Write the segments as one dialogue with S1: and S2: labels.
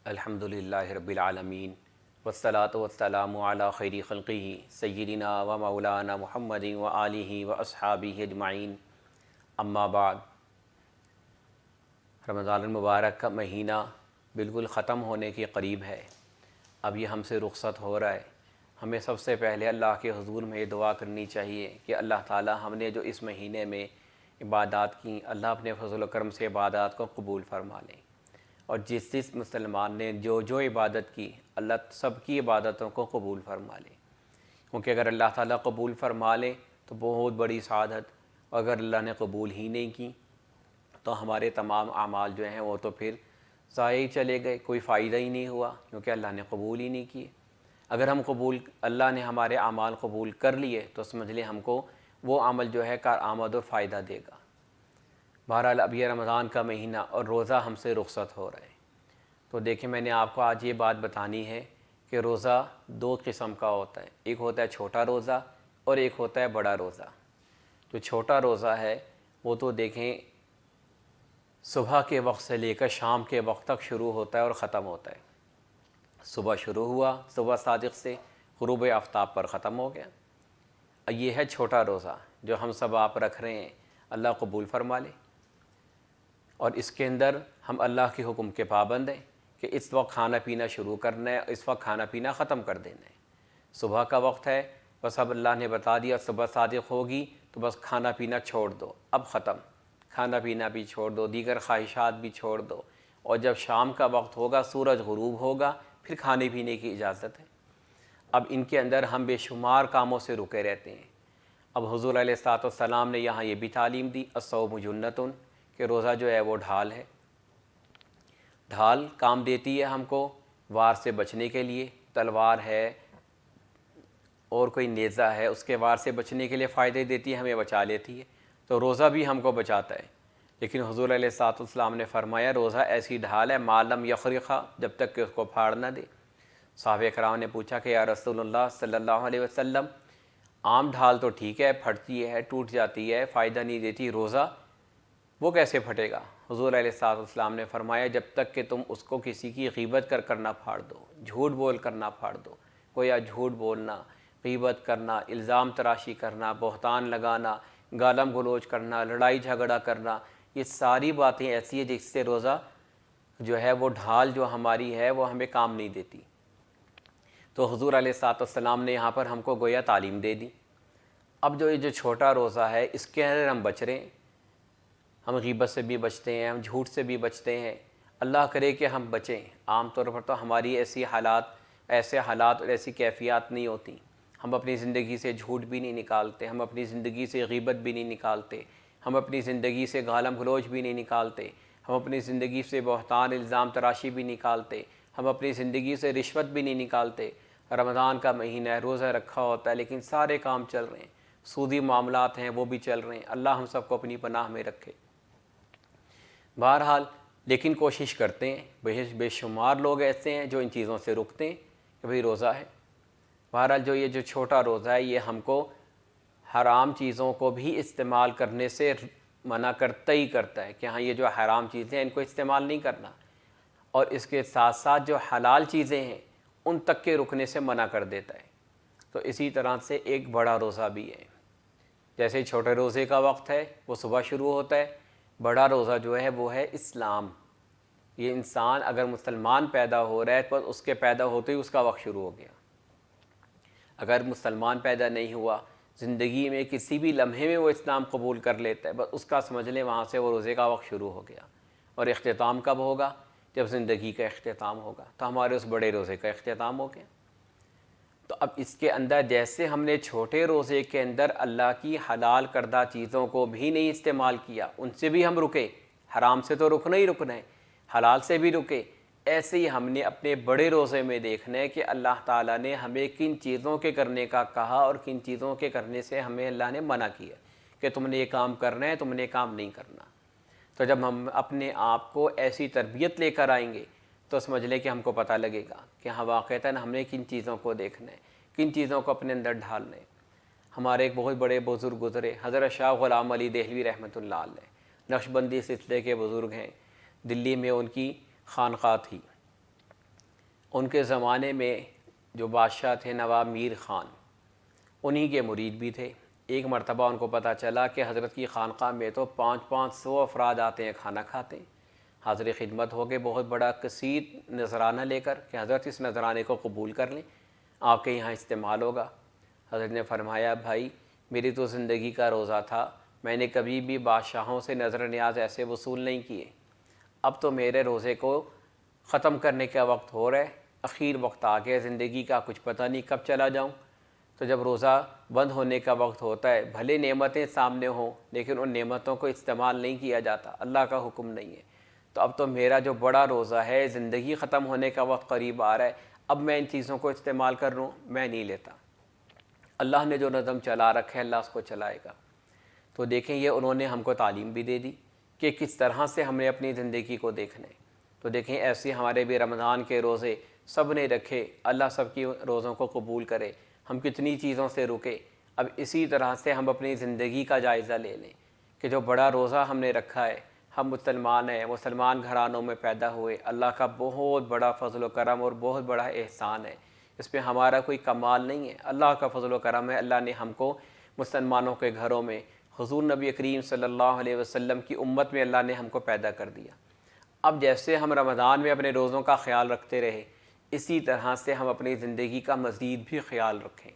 S1: الحمدللہ رب العالمین والصلاة والسلام علی خیر خلقہ سیدنا و مولانا محمد و آلہ و اصحابہ اجمعین، اما بعد۔ رمضان المبارک کا مہینہ بالکل ختم ہونے کے قریب ہے، اب یہ ہم سے رخصت ہو رہا ہے۔ ہمیں سب سے پہلے اللہ کے حضور میں یہ دعا کرنی چاہیے کہ اللہ تعالی ہم نے جو اس مہینے میں عبادات کی، اللہ اپنے فضل و کرم سے عبادات کو قبول فرما لیں، اور جس مسلمان نے جو عبادت کی، اللہ سب کی عبادتوں کو قبول فرما لے، کیونکہ اگر اللہ تعالیٰ قبول فرما لے تو بہت بڑی سعادت، اگر اللہ نے قبول ہی نہیں کی تو ہمارے تمام اعمال جو ہیں وہ تو پھر ضائع ہی چلے گئے، کوئی فائدہ ہی نہیں ہوا، کیونکہ اللہ نے قبول ہی نہیں کیے۔ اگر اللہ نے ہمارے اعمال قبول کر لیے تو سمجھ لیں ہم کو وہ عمل جو ہے کارآمد اور فائدہ دے گا۔ بہرحال اب یہ رمضان کا مہینہ اور روزہ ہم سے رخصت ہو رہا ہے، تو دیکھیں میں نے آپ کو آج یہ بات بتانی ہے کہ روزہ دو قسم کا ہوتا ہے، ایک ہوتا ہے چھوٹا روزہ اور ایک ہوتا ہے بڑا روزہ۔ جو چھوٹا روزہ ہے وہ تو دیکھیں صبح کے وقت سے لے کر شام کے وقت تک شروع ہوتا ہے اور ختم ہوتا ہے۔ صبح شروع ہوا صبح صادق سے، غروب آفتاب پر ختم ہو گیا۔ یہ ہے چھوٹا روزہ جو ہم سب آپ رکھ رہے ہیں، اللہ قبول فرما لے، اور اس کے اندر ہم اللہ کے حکم کے پابند ہیں کہ اس وقت کھانا پینا شروع کرنا ہے، اس وقت کھانا پینا ختم کر دینا ہے۔ صبح کا وقت ہے، بس اب اللہ نے بتا دیا صبح صادق ہوگی تو بس کھانا پینا چھوڑ دو، اب ختم، کھانا پینا بھی چھوڑ دو، دیگر خواہشات بھی چھوڑ دو، اور جب شام کا وقت ہوگا، سورج غروب ہوگا، پھر کھانے پینے کی اجازت ہے۔ اب ان کے اندر ہم بے شمار کاموں سے رکے رہتے ہیں۔ اب حضور علیہ الصلوۃ والسلام نے یہاں یہ بھی تعلیم دی، الصوم جنۃ، کہ روزہ جو ہے وہ ڈھال ہے، ڈھال کام دیتی ہے ہم کو وار سے بچنے کے لیے، تلوار ہے اور کوئی نیزہ ہے، اس کے وار سے بچنے کے لیے فائدے دیتی ہے، ہمیں بچا لیتی ہے، تو روزہ بھی ہم کو بچاتا ہے۔ لیکن حضور علیہ الصلوۃ والسلام نے فرمایا روزہ ایسی ڈھال ہے ما لم یخرقھا، جب تک کہ اس کو پھاڑ نہ دے۔ صحابہ کرام نے پوچھا کہ یا رسول اللہ صلی اللہ علیہ وسلم، عام ڈھال تو ٹھیک ہے، پھٹتی ہے، ٹوٹ جاتی ہے، فائدہ نہیں دیتی، روزہ وہ کیسے پھٹے گا؟ حضور علیہ الصلوۃ والسلام نے فرمایا جب تک کہ تم اس کو کسی کی غیبت کر نہ پھاڑ دو، جھوٹ بول کر نہ پھاڑ دو، گویا جھوٹ بولنا، غیبت کرنا، الزام تراشی کرنا، بہتان لگانا، گالم گلوچ کرنا، لڑائی جھگڑا کرنا، یہ ساری باتیں ایسی ہیں جس سے روزہ جو ہے وہ ڈھال جو ہماری ہے وہ ہمیں کام نہیں دیتی۔ تو حضور علیہ الصلوۃ والسلام نے یہاں پر ہم کو گویا تعلیم دے دی۔ اب جو یہ جو چھوٹا روزہ ہے اس کے اندر ہم بچ رہے ہیں، ہم غیبت سے بھی بچتے ہیں، ہم جھوٹ سے بھی بچتے ہیں، اللہ کرے کہ ہم بچیں۔ عام طور پر تو ہماری ایسے حالات اور ایسی کیفیات نہیں ہوتی، ہم اپنی زندگی سے جھوٹ بھی نہیں نکالتے، ہم اپنی زندگی سے غیبت بھی نہیں نکالتے، ہم اپنی زندگی سے گالم گلوچ بھی نہیں نکالتے، ہم اپنی زندگی سے بہتان الزام تراشی بھی نکالتے، ہم اپنی زندگی سے رشوت بھی نہیں نکالتے۔ رمضان کا مہینہ ہے، روزہ رکھا ہوتا ہے لیکن سارے کام چل رہے ہیں، سودی معاملات ہیں وہ بھی چل رہے ہیں، اللہ ہم سب کو اپنی پناہ میں رکھے۔ بہرحال لیکن کوشش کرتے ہیں، بے شمار لوگ ایسے ہیں جو ان چیزوں سے رکتے ہیں کہ بھئی روزہ ہے۔ بہرحال جو یہ جو چھوٹا روزہ ہے یہ ہم کو حرام چیزوں کو بھی استعمال کرنے سے منع کرتا ہی کرتا ہے کہ ہاں یہ جو حرام چیزیں ہیں ان کو استعمال نہیں کرنا، اور اس کے ساتھ ساتھ جو حلال چیزیں ہیں ان تک کے رکنے سے منع کر دیتا ہے۔ تو اسی طرح سے ایک بڑا روزہ بھی ہے، جیسے چھوٹے روزے کا وقت ہے وہ صبح شروع ہوتا ہے، بڑا روزہ جو ہے وہ ہے اسلام۔ یہ انسان اگر مسلمان پیدا ہو رہا ہے تو اس کے پیدا ہوتے ہی اس کا وقت شروع ہو گیا۔ اگر مسلمان پیدا نہیں ہوا، زندگی میں کسی بھی لمحے میں وہ اسلام قبول کر لیتا ہے، بس اس کا سمجھ لیں وہاں سے وہ روزے کا وقت شروع ہو گیا۔ اور اختتام کب ہوگا؟ جب زندگی کا اختتام ہوگا، تو ہمارے اس بڑے روزے کا اختتام ہو گیا۔ تو اب اس کے اندر جیسے ہم نے چھوٹے روزے کے اندر اللہ کی حلال کردہ چیزوں کو بھی نہیں استعمال کیا، ان سے بھی ہم رکے، حرام سے تو رکنا ہی رکنا ہے، حلال سے بھی رکے، ایسے ہی ہم نے اپنے بڑے روزے میں دیکھنا ہے کہ اللہ تعالیٰ نے ہمیں کن چیزوں کے کرنے کا کہا اور کن چیزوں کے کرنے سے ہمیں اللہ نے منع کیا کہ تم نے یہ کام کرنا ہے، تم نے یہ کام نہیں کرنا۔ تو جب ہم اپنے آپ کو ایسی تربیت لے کر آئیں گے تو سمجھ لیں کہ ہم کو پتہ لگے گا کہ ہاں واقعتاً ہم نے کن چیزوں کو دیکھنا ہے، کن چیزوں کو اپنے اندر ڈھالنا ہے۔ ہمارے ایک بہت بڑے بزرگ گزرے، حضرت شاہ غلام علی دہلوی رحمۃ اللہ علیہ، نقشبندی سلسلے کے بزرگ ہیں، دلی میں ان کی خانقاہ تھی۔ ان کے زمانے میں جو بادشاہ تھے نواب میر خان، انہی کے مرید بھی تھے۔ ایک مرتبہ ان کو پتہ چلا کہ حضرت کی خانقاہ میں تو 500 افراد آتے ہیں کھانا کھاتے ہیں۔ حاضر خدمت ہو کے بہت بڑا کثیر نذرانہ لے کر کہ حضرت اس نذرانے کو قبول کر لیں، آپ کے یہاں استعمال ہوگا۔ حضرت نے فرمایا بھائی میری تو زندگی کا روزہ تھا، میں نے کبھی بھی بادشاہوں سے نظر نیاز ایسے وصول نہیں کیے، اب تو میرے روزے کو ختم کرنے کا وقت ہو رہا ہے، اخیر وقت آ گیا، زندگی کا کچھ پتہ نہیں کب چلا جاؤں۔ تو جب روزہ بند ہونے کا وقت ہوتا ہے، بھلے نعمتیں سامنے ہوں لیکن ان نعمتوں کو استعمال نہیں کیا جاتا، اللہ کا حکم نہیں ہے، تو اب تو میرا جو بڑا روزہ ہے، زندگی ختم ہونے کا وقت قریب آ رہا ہے، اب میں ان چیزوں کو استعمال کر لوں، میں نہیں لیتا۔ اللہ نے جو نظم چلا رکھا ہے اللہ اس کو چلائے گا۔ تو دیکھیں یہ انہوں نے ہم کو تعلیم بھی دے دی کہ کس طرح سے ہم نے اپنی زندگی کو دیکھنا ہے۔ تو دیکھیں ایسے ہمارے بھی رمضان کے روزے سب نے رکھے، اللہ سب کی روزوں کو قبول کرے، ہم کتنی چیزوں سے رکے۔ اب اسی طرح سے ہم اپنی زندگی کا جائزہ لے لیں کہ جو بڑا روزہ ہم نے رکھا ہے، ہم مسلمان ہیں، مسلمان گھرانوں میں پیدا ہوئے، اللہ کا بہت بڑا فضل و کرم اور بہت بڑا احسان ہے، اس پہ ہمارا کوئی کمال نہیں ہے، اللہ کا فضل و کرم ہے۔ اللہ نے ہم کو مسلمانوں کے گھروں میں حضور نبی کریم صلی اللہ علیہ وسلم کی امت میں اللہ نے ہم کو پیدا کر دیا۔ اب جیسے ہم رمضان میں اپنے روزوں کا خیال رکھتے رہے، اسی طرح سے ہم اپنی زندگی کا مزید بھی خیال رکھیں۔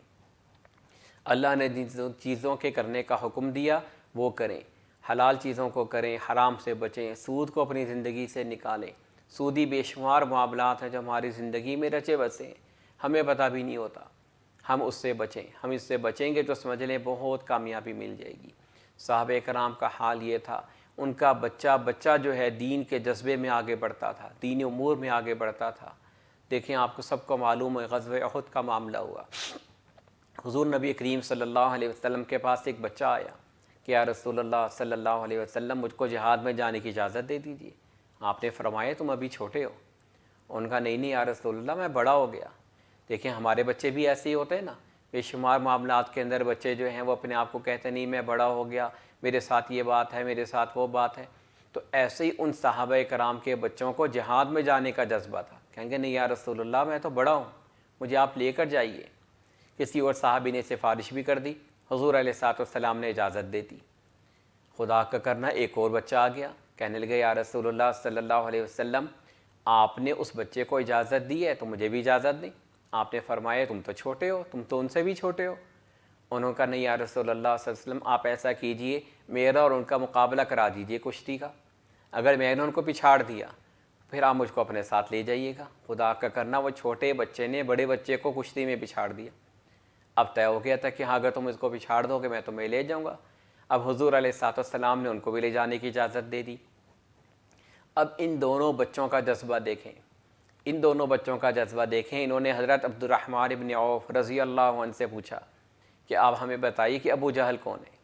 S1: اللہ نے جن چیزوں کے کرنے کا حکم دیا وہ کریں، حلال چیزوں کو کریں، حرام سے بچیں، سود کو اپنی زندگی سے نکالیں۔ سودی بے شمار معاملات ہیں جو ہماری زندگی میں رچے بسے ہیں، ہمیں پتہ بھی نہیں ہوتا، ہم اس سے بچیں۔ ہم اس سے بچیں گے تو سمجھ لیں بہت کامیابی مل جائے گی۔ صحابہ کرام کا حال یہ تھا، ان کا بچہ جو ہے دین کے جذبے میں آگے بڑھتا تھا، دینی امور میں آگے بڑھتا تھا۔ دیکھیں آپ کو سب کو معلوم ہے غزوہ احد کا معاملہ ہوا، حضور نبی کریم صلی اللہ علیہ وسلم کے پاس ایک بچہ آیا کہ یا رسول اللہ صلی اللہ علیہ وسلم مجھ کو جہاد میں جانے کی اجازت دے دیجیے۔ آپ نے فرمایا تم ابھی چھوٹے ہو۔ ان کا نہیں یا رسول اللہ میں بڑا ہو گیا۔ دیکھیں ہمارے بچے بھی ایسے ہی ہوتے ہیں نا، بے شمار معاملات کے اندر بچے جو ہیں وہ اپنے آپ کو کہتے ہیں نہیں میں بڑا ہو گیا، میرے ساتھ یہ بات ہے، میرے ساتھ وہ بات ہے۔ تو ایسے ہی ان صحابہ کرام کے بچوں کو جہاد میں جانے کا جذبہ تھا، کہیں گے نہیں یا رسول اللہ میں تو بڑا ہوں، مجھے آپ لے کر جائیے۔ کسی اور صحابی نے سفارش بھی کر دی، حضور علیہ الصلوۃ والسلام نے اجازت دے دی۔ خدا کا کرنا ایک اور بچہ آ گیا، کہنے لگے یا رسول اللہ صلی اللہ علیہ وسلم آپ نے اس بچے کو اجازت دی ہے تو مجھے بھی اجازت دیں۔ آپ نے فرمایا تم تو چھوٹے ہو، تم تو ان سے بھی چھوٹے ہو۔ انہوں نے کہا نہیں یا رسول اللہ صلی اللہ علیہ وسلم آپ ایسا کیجئے میرا اور ان کا مقابلہ کرا دیجئے کشتی کا، اگر میں نے ان کو پچھاڑ دیا پھر آپ مجھ کو اپنے ساتھ لے جائیے گا۔ خدا کا کرنا وہ چھوٹے بچے نے بڑے بچے کو کشتی میں پچھاڑ دیا۔ اب طے ہو گیا تھا کہ ہاں اگر تم اس کو پچھاڑ دو گے میں تمہیں لے جاؤں گا۔ اب حضور علیہ الصلوۃ والسلام نے ان کو بھی لے جانے کی اجازت دے دی۔ اب ان دونوں بچوں کا جذبہ دیکھیں، انہوں نے حضرت عبد الرحمن ابن عوف رضی اللہ عنہ سے پوچھا کہ آپ ہمیں بتائیے کہ ابو جہل کون ہے،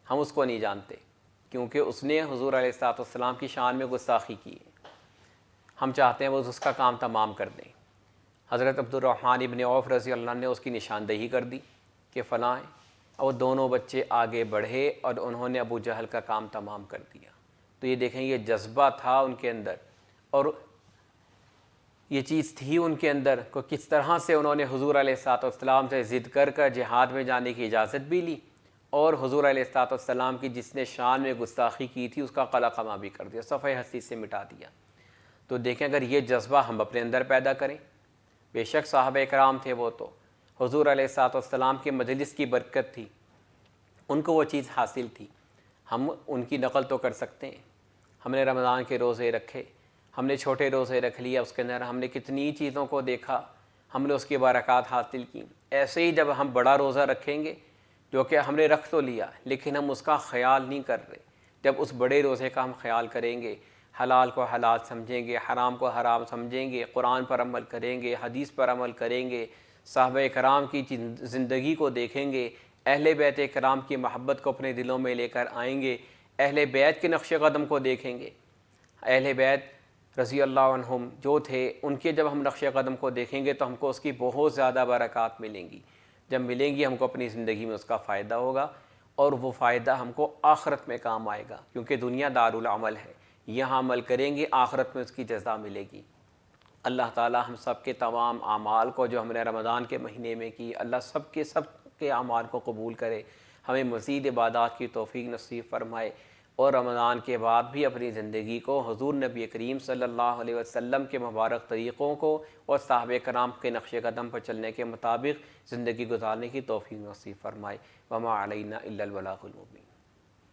S1: ہم اس کو نہیں جانتے کیونکہ اس نے حضور علیہ الصلوۃ والسلام کی شان میں گستاخی کی ہے، ہم چاہتے ہیں وہ اس کا کام تمام کر دیں۔ حضرت عبد الرحمن ابن عوف رضی اللہ عنہ نے اس کی نشاندہی کر دی کہ فلاں ہے، اور دونوں بچے آگے بڑھے اور انہوں نے ابو جہل کا کام تمام کر دیا۔ تو یہ دیکھیں یہ جذبہ تھا ان کے اندر، اور یہ چیز تھی ان کے اندر کہ کس طرح سے انہوں نے حضور علیہ الصلوۃ والسلام سے ضد کر جہاد میں جانے کی اجازت بھی لی، اور حضور علیہ الصلوۃ والسلام کی جس نے شان میں گستاخی کی تھی اس کا قلع قمع بھی کر دیا، صفحہ ہستی سے مٹا دیا۔ تو دیکھیں اگر یہ جذبہ ہم اپنے اندر پیدا کریں، بے شک صحابہ کرام تھے وہ تو حضور علیہ الصلوۃ والسلام کی مجلس کی برکت تھی، ان کو وہ چیز حاصل تھی، ہم ان کی نقل تو کر سکتے ہیں۔ ہم نے رمضان کے روزے رکھے، ہم نے چھوٹے روزے رکھ لیا، اس کے اندر ہم نے کتنی چیزوں کو دیکھا، ہم نے اس کی برکات حاصل کی۔ ایسے ہی جب ہم بڑا روزہ رکھیں گے جو کہ ہم نے رکھ تو لیا لیکن ہم اس کا خیال نہیں کر رہے، جب اس بڑے روزے کا ہم خیال کریں گے، حلال کو حلال سمجھیں گے، حرام کو حرام سمجھیں گے، قرآن پر عمل کریں گے، حدیث پر عمل کریں گے، صحابہ کرام کی زندگی کو دیکھیں گے، اہل بیت کرام کی محبت کو اپنے دلوں میں لے کر آئیں گے، اہل بیت کے نقش قدم کو دیکھیں گے، اہل بیت رضی اللہ عنہم جو تھے ان کے جب ہم نقش قدم کو دیکھیں گے تو ہم کو اس کی بہت زیادہ برکات ملیں گی، جب ملیں گی ہم کو اپنی زندگی میں اس کا فائدہ ہوگا، اور وہ فائدہ ہم کو آخرت میں کام آئے گا، کیونکہ دنیا دار العمل ہے، یہاں عمل کریں گے آخرت میں اس کی جزا ملے گی۔ اللہ تعالی ہم سب کے تمام اعمال کو جو ہم نے رمضان کے مہینے میں کی، اللہ سب کے اعمال کو قبول کرے، ہمیں مزید عبادات کی توفیق نصیب فرمائے، اور رمضان کے بعد بھی اپنی زندگی کو حضور نبی کریم صلی اللہ علیہ وسلم کے مبارک طریقوں کو اور صحابہ کرام کے نقش قدم پر چلنے کے مطابق زندگی گزارنے کی توفیق نصیب فرمائے۔ وما علینا الا البلاغ المبین۔